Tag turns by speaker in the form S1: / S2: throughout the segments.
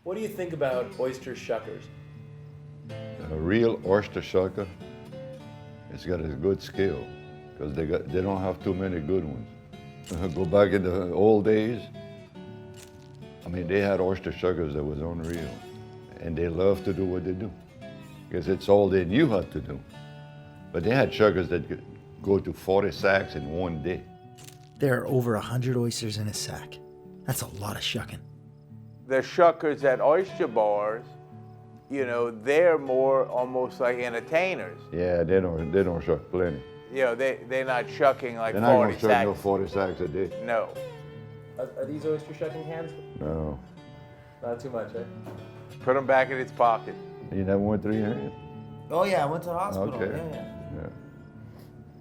S1: What do you think about oyster shuckers?
S2: A real oyster shucker, it's got a good skill because they don't have too many good ones. Go back in the old days, I mean, they had oyster shuckers that was unreal, and they love to do what they do because it's all they knew how to do. But they had shuckers that could go to 40 sacks in one day.
S3: There are over 100 oysters in a sack. That's a lot of shucking.
S4: The shuckers at oyster bars, you know, they're more almost like entertainers.
S2: Yeah, they don't shuck plenty.
S4: You know, they're not shucking like
S2: They're not
S4: 40
S2: gonna shuck no
S4: sacks.
S2: 40 sacks a day.
S4: No.
S1: Are these oyster shucking hands?
S2: No.
S1: Not too much, eh?
S4: Put them back in its pocket.
S2: You never went through your hand?
S3: Oh yeah, I went to the hospital.
S2: Okay.
S3: Yeah.
S2: Yeah.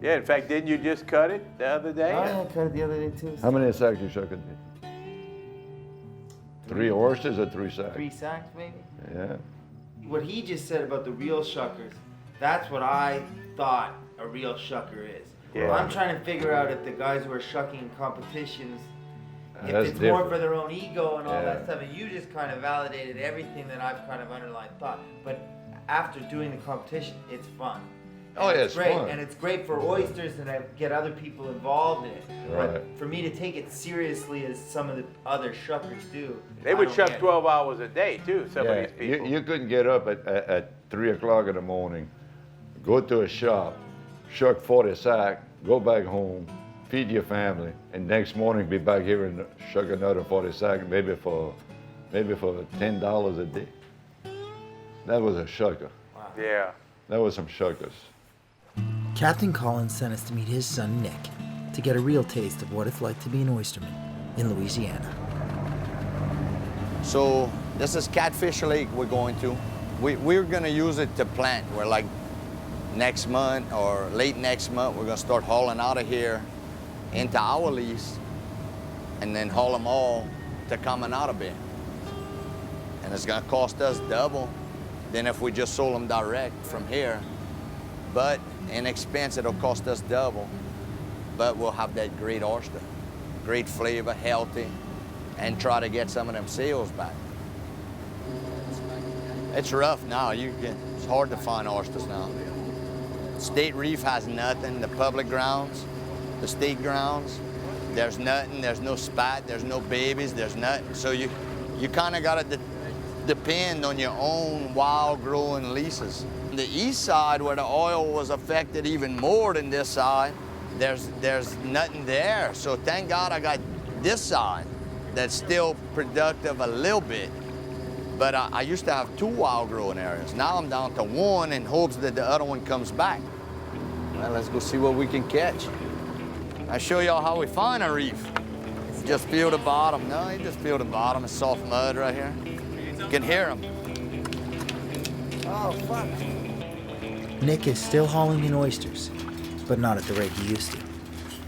S4: Yeah, in fact, didn't you just cut it the other day?
S3: Oh yeah, I cut it the other day too.
S2: How many sacks you shuck a day? 3 oysters or 3 sacks?
S3: 3 sacks maybe?
S2: Yeah.
S3: What he just said about the real shuckers, that's what I thought a real shucker is.
S4: Yeah.
S3: I'm trying to figure out if the guys who are shucking in competitions, if
S2: That's
S3: it's more
S2: different.
S3: for their own ego and all that
S2: Yeah.
S3: stuff, and you just kind of validated everything that I've kind of underlined thought. But after doing the competition, it's fun.
S2: Oh,
S3: And
S2: yeah, it's
S3: great,
S2: fun.
S3: and it's great for oysters and to get other people involved in it.
S2: Right.
S3: But for me to take it seriously as some of the other shuckers do,
S4: They
S3: I
S4: would
S3: don't
S4: shuck
S3: get it.
S4: 12 hours a day, too, some of these people.
S2: You couldn't get up at 3 o'clock in the morning, go to a shop, shuck 40 sack, go back home, feed your family, and next morning be back here and shuck another 40 sack, maybe for $10 a day. That was a shucker.
S4: Yeah.
S2: That was some shuckers.
S3: Captain Collins sent us to meet his son Nick to get a real taste of what it's like to be an oysterman in Louisiana.
S5: So this is Catfish Lake we're going to. We're gonna use it to plant. We're like next month or late next month, we're gonna start hauling out of here into our lease and then haul them all to coming out of it. And it's gonna cost us double than if we just sold them direct from here. But in expense, it'll cost us double. But we'll have that great oyster, great flavor, healthy, and try to get some of them sales back. It's rough now. It's hard to find oysters now. State Reef has nothing. The public grounds, the state grounds, there's nothing. There's no spat. There's no babies. There's nothing. So you kind of got to depend on your own wild growing leases. The east side, where the oil was affected even more than this side, there's nothing there. So thank God I got this side that's still productive a little bit. But I used to have 2 wild growing areas. Now I'm down to 1 in hopes that the other one comes back. Well, let's go see what we can catch. I'll show y'all how we find a reef. Just feel the bottom. No, you just feel the bottom. It's soft mud right here. You can hear them.
S3: Oh, fuck. Nick is still hauling in oysters, but not at the rate he used to.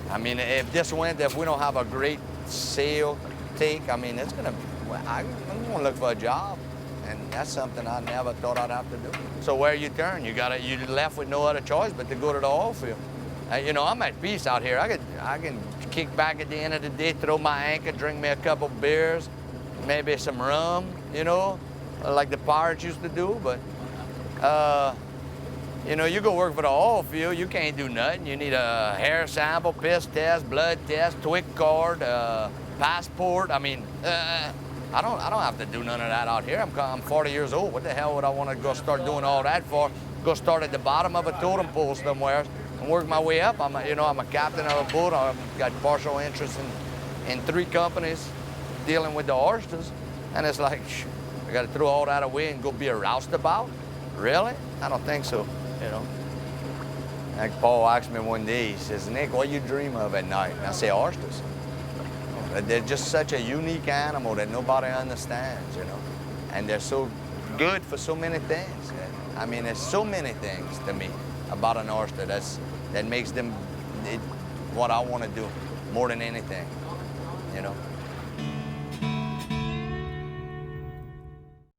S5: I mean, if this winter, if we don't have a great sale take, I mean, it's gonna, I'm gonna look for a job. And that's something I never thought I'd have to do. So where you turn, you're left with no other choice but to go to the oil field. You know, I'm at peace out here. I can kick back at the end of the day, throw my anchor, drink me a couple beers, maybe some rum, you know, like the pirates used to do. But, you know, you go work for the oil field, you can't do nothing. You need a hair sample, piss test, blood test, TWIC card, passport. I mean, I don't have to do none of that out here. I'm 40 years old. What the hell would I want to go start doing all that for? Go start at the bottom of a totem pole somewhere and work my way up. I'm a captain of a boat. I've got partial interest in 3 companies dealing with the oysters. And it's like, I got to throw all that away and go be a roustabout? Really? I don't think so, you know. Like Paul asked me one day, he says, Nick, what do you dream of at night? And I say, oysters. They're just such a unique animal that nobody understands, you know. And they're so good for so many things. I mean, there's so many things to me about an oyster that makes them what I want to do more than anything, you know.